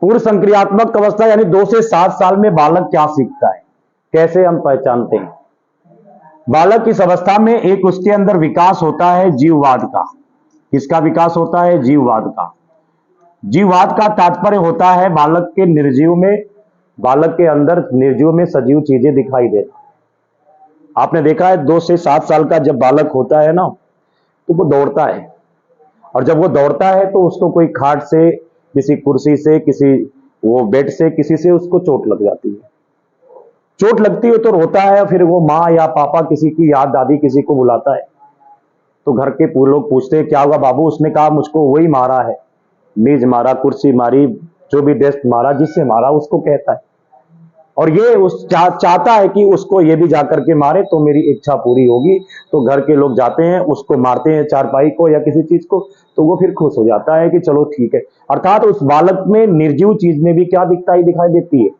पूर्व संक्रियात्मक अवस्था यानी 2 से 7 साल में बालक क्या सीखता है, कैसे हम पहचानते हैं? बालक इस अवस्था में एक उसके अंदर विकास होता है जीववाद का। किसका विकास होता है? जीववाद का। जीववाद का तात्पर्य होता है बालक के निर्जीव में, बालक के अंदर निर्जीव में सजीव चीजें दिखाई देना। आपने देखा है 2 से 7 साल का जब बालक होता है ना, तो वो दौड़ता है, और जब वो दौड़ता है तो उसको कोई खाट से, किसी कुर्सी से, किसी वो बेड से, किसी से उसको चोट लग जाती है। चोट लगती है तो रोता है, फिर वो माँ या पापा किसी की या दादी किसी को बुलाता है, तो घर के लोग पूछते हैं क्या हुआ बाबू? उसने कहा मुझको वही मारा है, मेज मारा, कुर्सी मारी, जो भी डेस्क मारा, जिससे मारा उसको कहता है। और ये चाहता है कि उसको ये भी जाकर के मारे तो मेरी इच्छा पूरी होगी। तो घर के लोग जाते हैं, उसको मारते हैं, चारपाई को या किसी चीज को, तो वो फिर खुश हो जाता है कि चलो ठीक है। अर्थात उस बालक में निर्जीव चीज में भी क्या दिखाई देती है?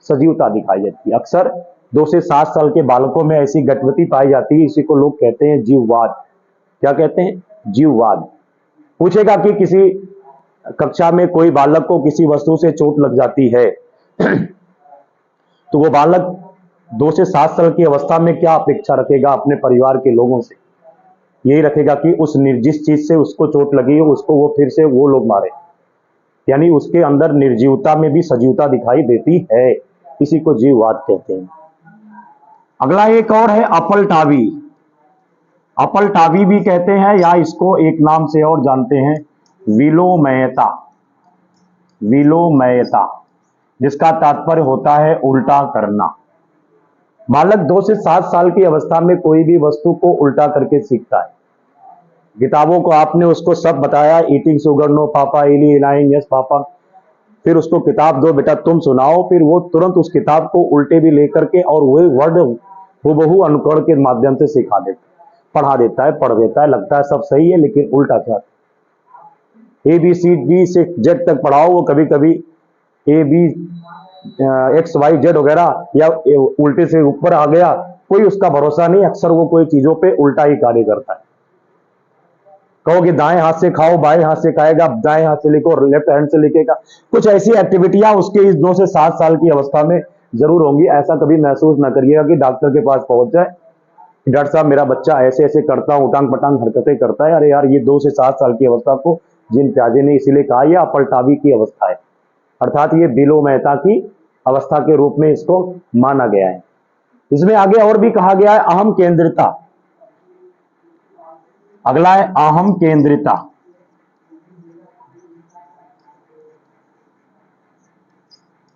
सजीवता दिखाई देती है। अक्सर 2 से 7 साल के बालकों में ऐसी गतिविधि पाई जाती है, इसी को लोग कहते हैं जीववाद। क्या कहते हैं? जीववाद। पूछेगा कि किसी कक्षा में कोई बालक को किसी वस्तु से चोट लग जाती है तो वो बालक 2 से 7 साल की अवस्था में क्या अपेक्षा रखेगा अपने परिवार के लोगों से? यही रखेगा कि उस जिस चीज से उसको चोट लगी हो उसको वो फिर से वो लोग मारे। यानी उसके अंदर निर्जीवता में भी सजीवता दिखाई देती है, इसी को जीववाद कहते हैं। अगला एक और है अपलटावी। अपलटावी भी कहते हैं, या इसको एक नाम से और जानते हैं, विलोमयता। विलोमयता, जिसका तात्पर्य होता है उल्टा करना। बालक 2 से 7 साल की अवस्था में कोई भी वस्तु को उल्टा करके सीखता है। किताबों को आपने उसको सब बताया, ईटिंग शुगर नो पापा, इली इलाइंग यस पापा, फिर उसको किताब दो बेटा तुम सुनाओ, फिर वो तुरंत उस किताब को उल्टे भी लेकर के और वही वर्ड हूबहू अनुकरण के माध्यम से सिखा देता है, पढ़ा देता है, पढ़ देता है, लगता है सब सही है लेकिन उल्टा क्या। ABCD से Z तक पढ़ाओ, वो कभी कभी AB XYZ वगैरह या उल्टे से ऊपर आ गया, कोई उसका भरोसा नहीं। अक्सर वो कोई चीजों पे उल्टा ही कार्य करता है। कहोगे दाएं हाथ से खाओ, बाएं हाथ से खाएगा, दाएं हाथ से लिखो, लेफ्ट हैंड से लिखेगा। कुछ ऐसी एक्टिविटियां उसके इस 2 से 7 साल की अवस्था में जरूर होंगी। ऐसा कभी महसूस ना करिएगा कि डॉक्टर के पास पहुंच जाए, डॉक्टर साहब मेरा बच्चा ऐसे ऐसे करता, उटांग पटांग हरकतें करता है। अरे यार, ये 2 से 7 साल की अवस्था को जिन प्याजे ने इसीलिए कहा यह अपलटावी की अवस्था है, अर्थात ये विलोमयता की अवस्था के रूप में इसको माना गया है। इसमें आगे और भी कहा गया है अहम केंद्रिता। अगला है अहम केंद्रिता।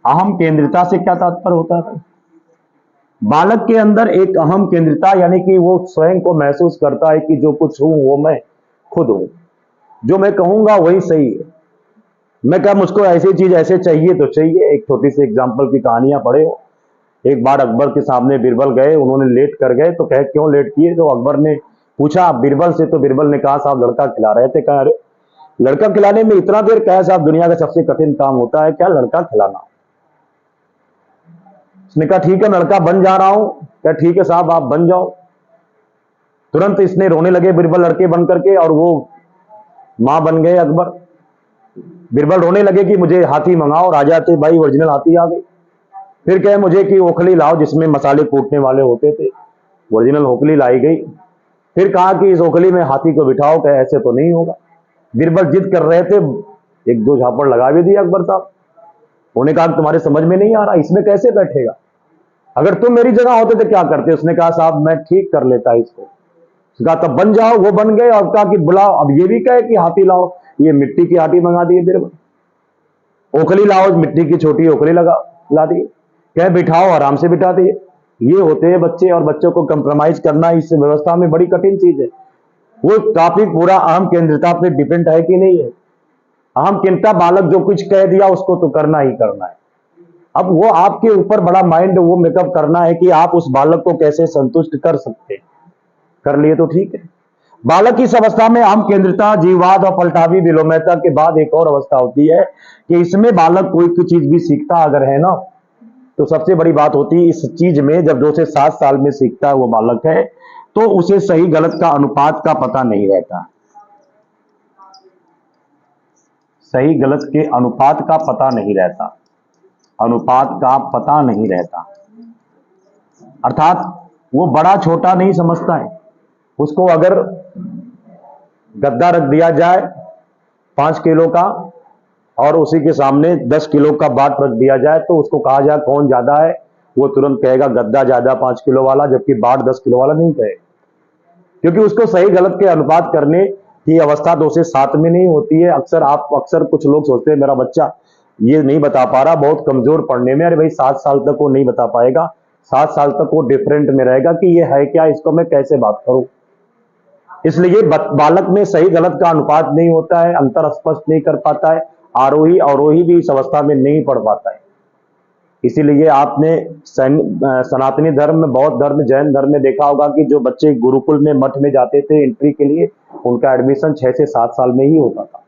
अहम केंद्रिता से क्या तात्पर्य होता है? बालक के अंदर एक अहम केंद्रिता, यानी कि वो स्वयं को महसूस करता है कि जो कुछ हूं वो मैं खुद हूं, जो मैं कहूंगा वही सही है। मैं क्या, मुझको ऐसी चीज ऐसे चाहिए तो चाहिए। एक छोटी सी एग्जांपल की कहानियां पढ़े हो। एक बार अकबर के सामने बीरबल गए, उन्होंने लेट कर गए, तो कहे क्यों लेट किए? तो अकबर ने पूछा बीरबल से, तो बीरबल ने कहा साहब लड़का खिला रहे थे। कहा अरे लड़का खिलाने में इतना देर? कहा साहब दुनिया का सबसे कठिन काम होता है क्या, लड़का खिलाना। उसने कहा ठीक है लड़का बन जा रहा हूं। क्या ठीक है साहब आप बन जाओ। तुरंत इसने रोने लगे बीरबल लड़के बन करके, और वो मां बन गए अकबर। बीरबल रोने लगे कि मुझे हाथी मंगाओ, राजा थे भाई, ओरिजिनल हाथी आ गई। फिर कहे मुझे कि ओखली लाओ जिसमें मसाले कूटने वाले होते थे, ओरिजिनल ओखली लाई गई। फिर कहा कि इस ओखली में हाथी को बिठाओ। कहे ऐसे तो नहीं होगा। बीरबल जिद कर रहे थे, एक दो झापड़ लगा भी दिया अकबर साहब। उन्होंने कहा तुम्हारे समझ में नहीं आ रहा, इसमें कैसे बैठेगा, अगर तुम मेरी जगह होते तो क्या करते? उसने कहा साहब मैं ठीक कर लेता इसको। कहा तब बन जाओ। वो बन गए और कहा कि बुलाओ। अब ये भी कहे कि हाथी लाओ, ये मिट्टी की हाथी मंगा दिए बीरबल। ओखली लाओ, मिट्टी की छोटी ओखली ला दी। कहे बिठाओ, आराम से बिठा दिए। ये होते हैं बच्चे, और बच्चों को कंप्रोमाइज करना इस व्यवस्था में बड़ी कठिन चीज है। वो टॉपिक पूरा अहम केंद्रिता पे डिपेंड है कि नहीं है। अहम केंद्रिता, बालक जो कुछ कह दिया उसको तो करना ही करना है। अब वो आपके ऊपर बड़ा माइंड वो मेकअप करना है कि आप उस बालक को कैसे संतुष्ट कर सकते हैं। कर लिए तो ठीक है। बालक की इस अवस्था में अहम केंद्रिता, जीववाद और पलटावी विलोमयता के बाद एक और अवस्था होती है कि इसमें बालक कोई चीज भी सीखता अगर है ना, तो सबसे बड़ी बात होती है इस चीज में, जब 2 से 7 साल में सीखता है वो बालक है, तो उसे सही गलत का अनुपात का पता नहीं रहता। सही गलत के अनुपात का पता नहीं रहता, अनुपात का पता नहीं रहता। अर्थात वो बड़ा छोटा नहीं समझता है। उसको अगर गद्दा रख दिया जाए 5 किलो का और उसी के सामने 10 किलो का बाट रख दिया जाए, तो उसको कहा जाए कौन ज्यादा है, वो तुरंत कहेगा गद्दा ज्यादा 5 किलो वाला, जबकि बाट 10 किलो वाला नहीं कहेगा, क्योंकि उसको सही गलत के अनुपात करने की अवस्था 2 से 7 में नहीं होती है। अक्सर कुछ लोग सोचते हैं मेरा बच्चा ये नहीं बता पा रहा, बहुत कमजोर पढ़ने में। अरे भाई 7 साल तक वो नहीं बता पाएगा, 7 साल तक वो डिफरेंट में रहेगा कि ये है क्या, इसको मैं कैसे बात करूं। इसलिए बालक में सही गलत का अनुपात नहीं होता है, अंतर स्पष्ट नहीं कर पाता है, आरोही अवरोही भी इस अवस्था में नहीं पढ़ पाता है। इसीलिए आपने सनातनी धर्म में, बौद्ध धर्म, जैन धर्म में देखा होगा कि जो बच्चे गुरुकुल में, मठ में जाते थे एंट्री के लिए, उनका एडमिशन 6 से 7 साल में ही होता था,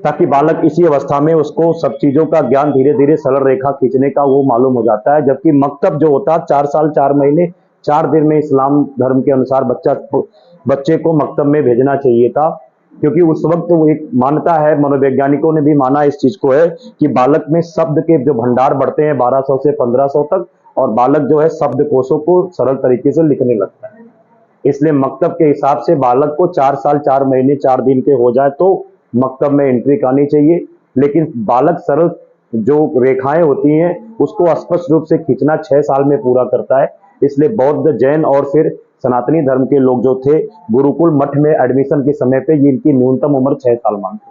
ताकि बालक इसी अवस्था में उसको सब चीजों का ज्ञान धीरे धीरे सरल रेखा खींचने का वो मालूम हो जाता है। जबकि मकतब जो होता 4 साल 4 महीने 4 दिन में इस्लाम धर्म के अनुसार बच्चे को मकतब में भेजना चाहिए था, क्योंकि उस वक्त वो एक मान्यता है, मनोवैज्ञानिकों ने भी माना इस चीज को है कि बालक में शब्द के जो भंडार बढ़ते हैं 1200 से 1500 तक, और बालक जो है शब्द कोशों को सरल तरीके से लिखने लगता है। इसलिए मकतब के हिसाब से बालक को 4 साल 4 महीने 4 दिन के हो जाए तो मकतब में एंट्री करनी चाहिए। लेकिन बालक सरल जो रेखाएं होती हैं उसको स्पष्ट रूप से खींचना 6 साल में पूरा करता है। इसलिए बौद्ध, जैन और फिर सनातनी धर्म के लोग जो थे गुरुकुल मठ में एडमिशन के समय पे इनकी न्यूनतम उम्र 6 साल मानते।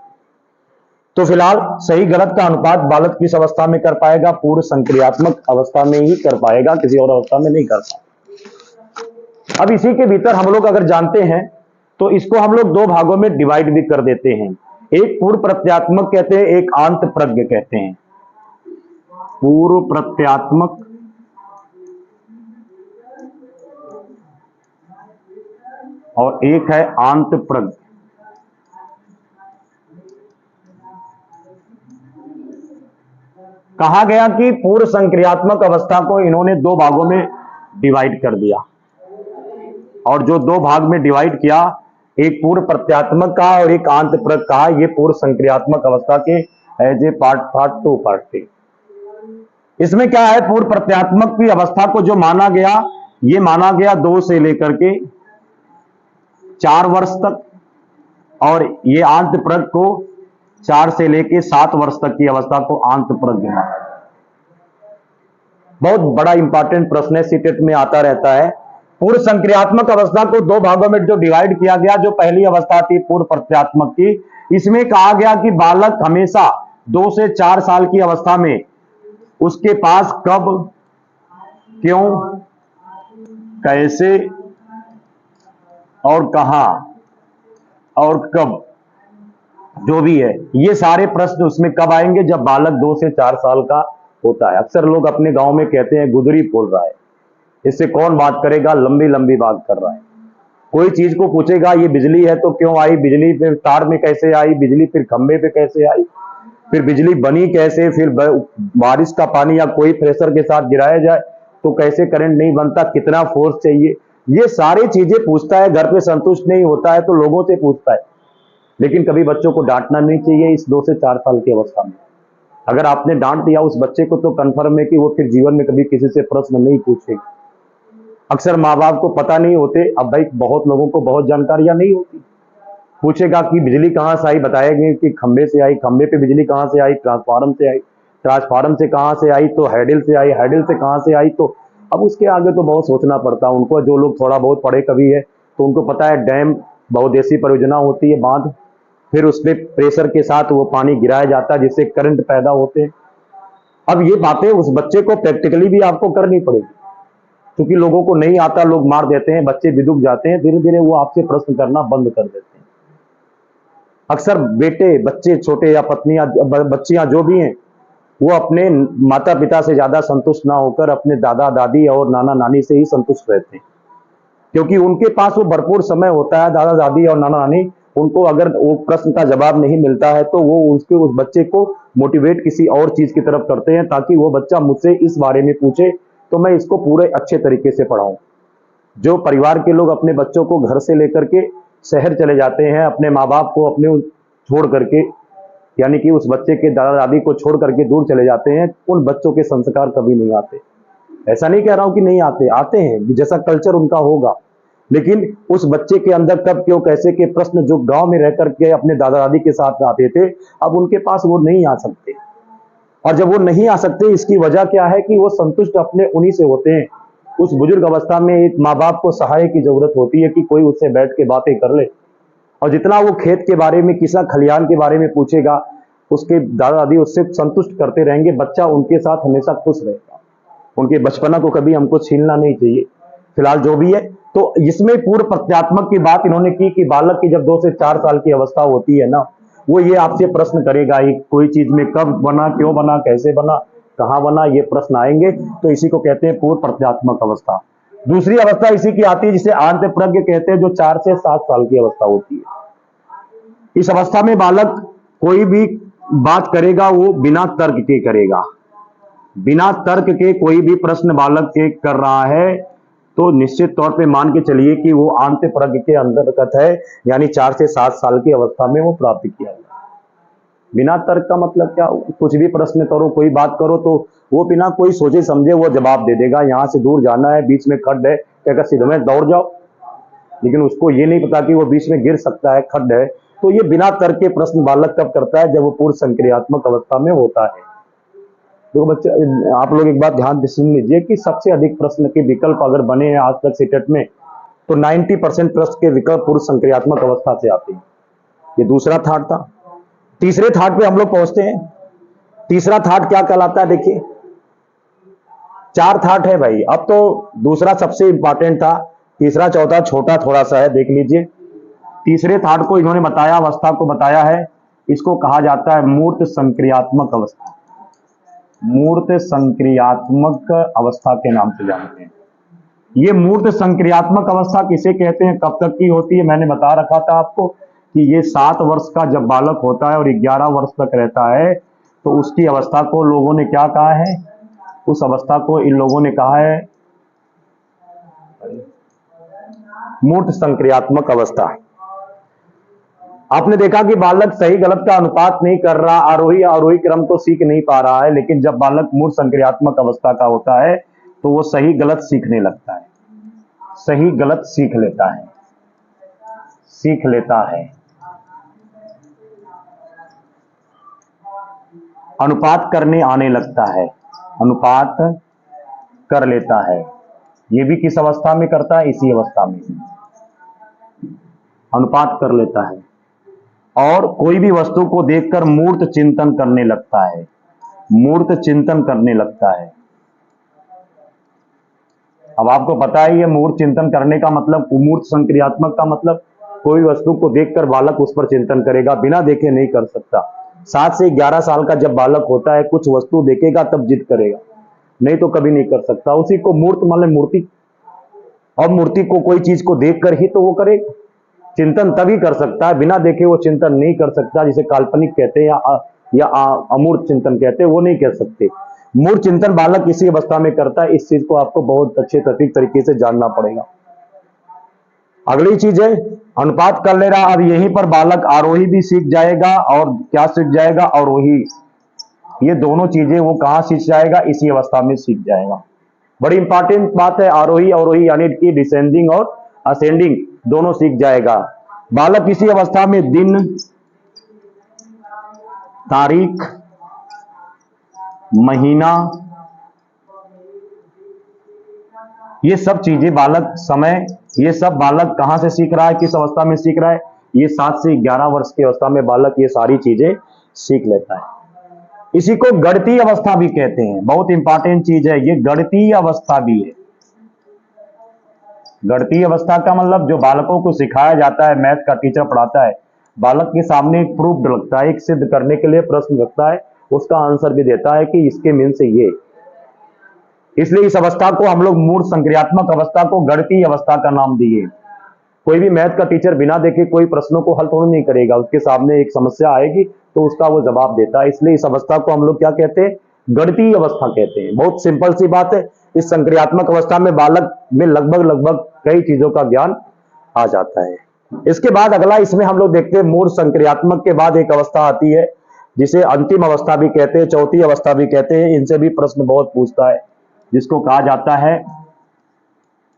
तो फिलहाल सही गलत का अनुपात बालक किस अवस्था में कर पाएगा? पूर्व संक्रियात्मक अवस्था में ही कर पाएगा, किसी और अवस्था में नहीं कर पाएगा। अब इसी के भीतर हम लोग अगर जानते हैं तो इसको हम लोग 2 भागों में डिवाइड भी कर देते हैं। एक पूर्व प्रत्यात्मक कहते हैं, एक आंत प्रज्ञ कहते हैं। पूर्व प्रत्यात्मक और एक है आंत प्रज्ञ। कहा गया कि पूर्व संक्रियात्मक अवस्था को इन्होंने 2 भागों में डिवाइड कर दिया, और जो 2 भाग में डिवाइड किया, एक पूर्व प्रत्यात्मक का और एक आंत प्रज्ञ का। ये पूर्व संक्रियात्मक अवस्था के एज ए पार्ट 2 पार्ट 3। इसमें क्या है, पूर्व प्रत्यात्मक की अवस्था को जो माना गया, ये माना गया 2 से लेकर के 4 वर्ष तक, और ये आंत प्रज्ञ को 4 से लेकर 7 वर्ष तक की अवस्था को आंत प्रज्ञ माना। बहुत बड़ा इंपॉर्टेंट प्रश्न है, सीटेट में आता रहता है। पूर्व संक्रियात्मक अवस्था को 2 भागों में जो डिवाइड किया गया, जो पहली अवस्था थी पूर्व प्रत्यात्मक की, इसमें कहा गया कि बालक हमेशा 2 से 4 साल की अवस्था में उसके पास कब, क्यों, कैसे और कहां और कब, जो भी है, ये सारे प्रश्न उसमें कब आएंगे? जब बालक 2 से 4 साल का होता है। अक्सर लोग अपने गांव में कहते हैं गुदरी बोल रहा है, इससे कौन बात करेगा, लंबी लंबी बात कर रहा है। कोई चीज को पूछेगा ये बिजली है तो क्यों आई, बिजली फिर तार में कैसे आई, बिजली फिर खंभे पे कैसे आई, फिर बिजली बनी कैसे, फिर बारिश का पानी या कोई प्रेशर के साथ गिराया जाए तो कैसे करंट नहीं बनता, कितना फोर्स चाहिए, ये सारी चीजें पूछता है। घर पे संतुष्ट नहीं होता है तो लोगों से पूछता है। लेकिन कभी बच्चों को डांटना नहीं चाहिए इस 2 से 4 साल की अवस्था में। अगर आपने डांट दिया उस बच्चे को तो कन्फर्म है कि वो फिर जीवन में कभी किसी से प्रश्न नहीं पूछेगा। अक्सर माँ बाप को पता नहीं होते, अब भाई बहुत लोगों को बहुत जानकारियां नहीं होती। पूछेगा कि बिजली कहां से आई, बताएंगे कि खंबे से आई, खंबे पे बिजली कहां से आई, ट्रांसफार्मर से आई, ट्रांसफार्मर से कहां से आई तो हैंडल से आई, हैंडल से कहां से आई। तो अब उसके आगे तो बहुत सोचना पड़ता है उनको। जो लोग थोड़ा बहुत पढ़े कभी है तो उनको पता है डैम बहुउद्देशीय परियोजना होती है, बांध, फिर उसमें प्रेशर के साथ वो पानी गिराया जाता है जिससे करंट पैदा होते हैं। अब ये बातें उस बच्चे को प्रैक्टिकली भी आपको करनी पड़ेगी, क्योंकि लोगों को नहीं आता, लोग मार देते हैं, बच्चे बिदुक जाते हैं, धीरे धीरे वो आपसे प्रश्न करना बंद कर देते हैं। अक्सर बेटे, बच्चे छोटे या पत्नियां, बच्चियां जो भी हैं, वो अपने माता पिता से ज्यादा संतुष्ट ना होकर अपने दादा दादी और नाना नानी से ही संतुष्ट रहते हैं, क्योंकि उनके पास वो भरपूर समय होता है। दादा दादी और नाना नानी, उनको अगर वो प्रश्न का जवाब नहीं मिलता है तो वो उस बच्चे को मोटिवेट किसी और चीज की तरफ करते हैं, ताकि वो बच्चा मुझसे इस बारे में पूछे तो मैं इसको पूरे अच्छे तरीके से पढ़ाऊं। जो परिवार के लोग अपने बच्चों को घर से लेकर के शहर चले जाते हैं, अपने माँ बाप को अपने छोड़ करके, यानी कि उस बच्चे के दादा दादी को छोड़ करके दूर चले जाते हैं, उन बच्चों के संस्कार कभी नहीं आते। ऐसा नहीं कह रहा हूं कि नहीं आते, आते हैं, जैसा कल्चर उनका होगा, लेकिन उस बच्चे के अंदर कब, क्यों, कैसे के प्रश्न जो गांव में रह करके अपने दादा दादी के साथ आते थे, अब उनके पास वो नहीं आ सकते। और जब वो नहीं आ सकते, इसकी वजह क्या है कि वो संतुष्ट अपने उन्हीं से होते हैं। उस बुजुर्ग अवस्था में एक माँ बाप को सहाय की जरूरत होती है कि कोई उससे बैठ के बातें कर ले, और जितना वो खेत के बारे में, किसान खलिहान के बारे में पूछेगा, उसके दादा दादी उससे संतुष्ट करते रहेंगे, बच्चा उनके साथ हमेशा खुश रहेगा। उनके बचपना को कभी हमको छीनना नहीं चाहिए। फिलहाल जो भी है, तो इसमें पूर्व प्रत्यात्मक की बात इन्होंने की कि बालक की जब 2 से 4 साल की अवस्था होती है ना, वो ये आपसे प्रश्न करेगा ही, कोई चीज में कब बना, क्यों बना, कैसे बना, कहाँ बना, ये प्रश्न आएंगे। तो इसी को कहते हैं पूर्व प्रत्यात्मक अवस्था। दूसरी अवस्था इसी की आती है जिसे आंत प्रज्ञ कहते हैं, जो 4 से 7 साल की अवस्था होती है। इस अवस्था में बालक कोई भी बात करेगा वो बिना तर्क के करेगा। बिना तर्क के कोई भी प्रश्न बालक के कर रहा है तो निश्चित तौर पे मान के चलिए कि वो आंत प्रज्ञ के अंतर्गत है, यानी 4 से 7 साल की अवस्था में वो प्राप्त किया गया। बिना तर्क का मतलब क्या? कुछ भी प्रश्न करो, कोई बात करो, तो वो बिना कोई सोचे समझे वो जवाब दे देगा। यहां से दूर जाना है, बीच में खड्ड है, कहकर सीधे में दौड़ जाओ। लेकिन उसको ये नहीं पता कि वो बीच में गिर सकता है, खड्ड है। तो ये बिना तर्क के प्रश्न बालक कब करता है? जब वो पूर्व संक्रियात्मक अवस्था में होता है। तो बच्चे, आप लोग एक बात ध्यान से सुन लीजिए कि सबसे अधिक प्रश्न के विकल्प अगर बने हैं आज तक सीटेट में, तो 90% प्रश्न के विकल्प पूर्व संक्रियात्मक अवस्था से आते हैं। ये दूसरा थाट था। तीसरे थाट पे हम लोग पहुंचते हैं। तीसरा थाट क्या कहलाता है? देखिए, 4 थाट है भाई। अब तो दूसरा सबसे इंपॉर्टेंट था, तीसरा चौथा छोटा थोड़ा सा है, देख लीजिए। तीसरे थाट को इन्होंने बताया, अवस्था को बताया है, इसको कहा जाता है मूर्त संक्रियात्मक अवस्था। मूर्त संक्रियात्मक अवस्था के नाम से जानते हैं। ये मूर्त संक्रियात्मक अवस्था किसे कहते हैं, कब तक की होती है? मैंने बता रखा था आपको कि ये 7 वर्ष का जब बालक होता है और 11 वर्ष तक रहता है, तो उसकी अवस्था को लोगों ने क्या कहा है? उस अवस्था को इन लोगों ने कहा है मूर्त संक्रियात्मक अवस्था। आपने देखा कि बालक सही गलत का अनुपात नहीं कर रहा, आरोही आरोही क्रम को सीख नहीं पा रहा है, लेकिन जब बालक मूर्त संक्रियात्मक अवस्था का होता है तो वो सही गलत सीखने लगता है, सही गलत सीख लेता है, सीख लेता है। अनुपात करने आने लगता है, अनुपात कर लेता है। ये भी किस अवस्था में करता है? इसी अवस्था में अनुपात कर लेता है। और कोई भी वस्तु को देखकर मूर्त चिंतन करने लगता है, मूर्त चिंतन करने लगता है। अब आपको पता है ये मूर्त चिंतन करने का मतलब, मूर्त संक्रियात्मक का मतलब, कोई वस्तु को देखकर बालक उस पर चिंतन करेगा, बिना देखे नहीं कर सकता। 7 से 11 साल का जब बालक होता है, कुछ वस्तु देखेगा तब जिद करेगा, नहीं तो कभी नहीं कर सकता। उसी को मूर्त मतलब मूर्ति, और मूर्ति को कोई चीज को देखकर ही तो वो करेगा। चिंतन तभी कर सकता है, बिना देखे वो चिंतन नहीं कर सकता। जिसे काल्पनिक कहते हैं या अमूर्त चिंतन कहते हैं, वो नहीं कर सकते। मूर्त चिंतन बालक इसी अवस्था में करता है। इस चीज को आपको बहुत अच्छे सटीक तरीके से जानना पड़ेगा। अगली चीज है अनुपात कर ले रहा। अब यहीं पर बालक आरोही भी सीख जाएगा, और क्या सीख जाएगा? अवरोही। ये दोनों चीजें वो कहां सीख जाएगा? इसी अवस्था में सीख जाएगा। बड़ी इंपॉर्टेंट बात है, आरोही अवरोही यानी कि डिसेंडिंग और असेंडिंग दोनों सीख जाएगा। बालक इसी अवस्था में दिन, तारीख, महीना, ये सब चीजें बालक, समय, ये सब बालक कहां से सीख रहा है? किस अवस्था में सीख रहा है? ये 7 से 11 वर्ष की अवस्था में बालक ये सारी चीजें सीख लेता है। इसी को गणितीय अवस्था भी कहते हैं। बहुत इंपॉर्टेंट चीज है, ये गणितीय अवस्था भी है। गणितीय अवस्था का मतलब जो बालकों को सिखाया जाता है, मैथ का टीचर पढ़ाता है, बालक के सामने एक प्रूफ रखता है, एक सिद्ध करने के लिए प्रश्न रखता है, उसका आंसर भी देता है कि इसके मीन से ये। इसलिए इस अवस्था को हम लोग मूर्त संक्रियात्मक अवस्था को गणितीय अवस्था का नाम दिए। कोई भी मैथ का टीचर बिना देखे कोई प्रश्नों को हल थोड़ी नहीं करेगा, उसके सामने एक समस्या आएगी तो उसका वो जवाब देता है। इसलिए इस अवस्था को हम लोग क्या कहते हैं? गणितीय अवस्था कहते हैं। बहुत सिंपल सी बात है। इस संक्रियात्मक अवस्था में बालक में लगभग लगभग कई चीजों का ज्ञान आ जाता है। इसके बाद अगला इसमें हम लोग देखते हैं, मूर्त संक्रियात्मक के बाद एक अवस्था आती है जिसे अंतिम अवस्था भी कहते हैं, चौथी अवस्था भी कहते हैं। इनसे भी प्रश्न बहुत पूछता है, जिसको कहा जाता है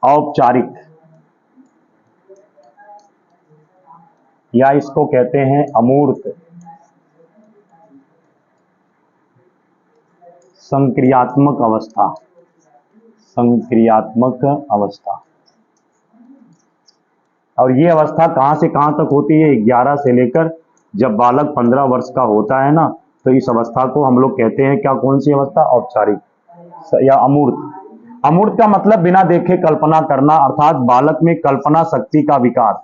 औपचारिक, या इसको कहते हैं अमूर्त। संक्रियात्मक अवस्था, संक्रियात्मक अवस्था। और ये अवस्था कहां से कहां तक होती है? 11 से लेकर जब बालक 15 वर्ष का होता है ना, तो इस अवस्था को हम लोग कहते हैं क्या, कौन सी अवस्था? औपचारिक या अमूर्त। अमूर्त का मतलब बिना देखे कल्पना करना, अर्थात बालक में कल्पना शक्ति का विकास।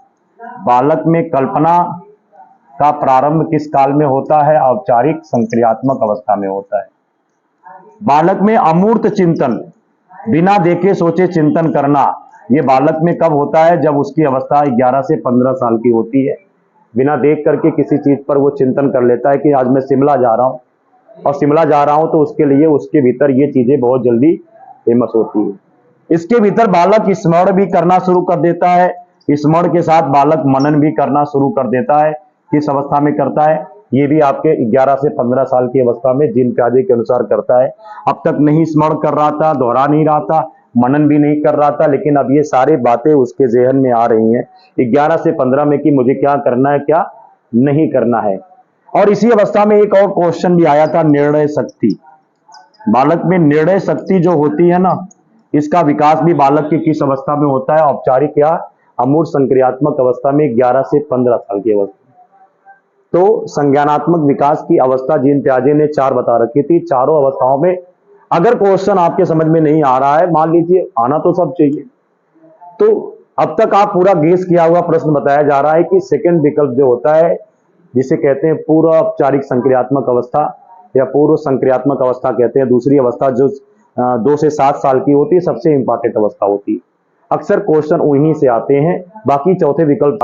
बालक में कल्पना का प्रारंभ किस काल में होता है? औपचारिक संक्रियात्मक अवस्था में होता है। बालक में अमूर्त चिंतन, बिना देखे सोचे चिंतन करना, ये बालक में कब होता है? जब उसकी अवस्था 11 से 15 साल की होती है। बिना देख करके किसी चीज पर वो चिंतन कर लेता है कि आज मैं शिमला जा रहा हूं, और शिमला जा रहा हूं तो उसके लिए उसके भीतर ये चीजें बहुत जल्दी फेमस होती है। इसके भीतर बालक स्मरण भी करना शुरू कर देता है। स्मरण के साथ बालक मनन भी करना शुरू कर देता है। किस अवस्था में करता है? ये भी आपके 11 से 15 साल की अवस्था में जीन प्याजे के अनुसार करता है। अब तक नहीं स्मरण कर रहा था, दोहरा नहीं रहा था, मनन भी नहीं कर रहा था, लेकिन अब ये सारी बातें उसके जहन में आ रही हैं 11 से 15 में कि मुझे क्या करना है, क्या नहीं करना है। और इसी अवस्था में एक और क्वेश्चन भी आया था, निर्णय शक्ति। बालक में निर्णय शक्ति जो होती है ना, इसका विकास भी बालक की किस अवस्था में होता है? औपचारिक या अमूर्त संक्रियात्मक अवस्था में 11 से 15 साल की अवस्था। तो संज्ञानात्मक विकास की अवस्था जीन प्याजे ने 4 बता रखी थी। चारों अवस्थाओं में अगर क्वेश्चन आपके समझ में नहीं आ रहा है, मान लीजिए आना तो सब चाहिए, तो अब तक आप पूरा गेस किया हुआ प्रश्न बताया जा रहा है कि सेकंड विकल्प जो होता है, जिसे कहते हैं पूर्व औपचारिक संक्रियात्मक अवस्था या पूर्व संक्रियात्मक अवस्था कहते हैं, दूसरी अवस्था जो 2 से 7 साल की होती है, सबसे इंपॉर्टेंट अवस्था होती है। अक्सर क्वेश्चन वहीं से आते हैं, बाकी चौथे विकल्प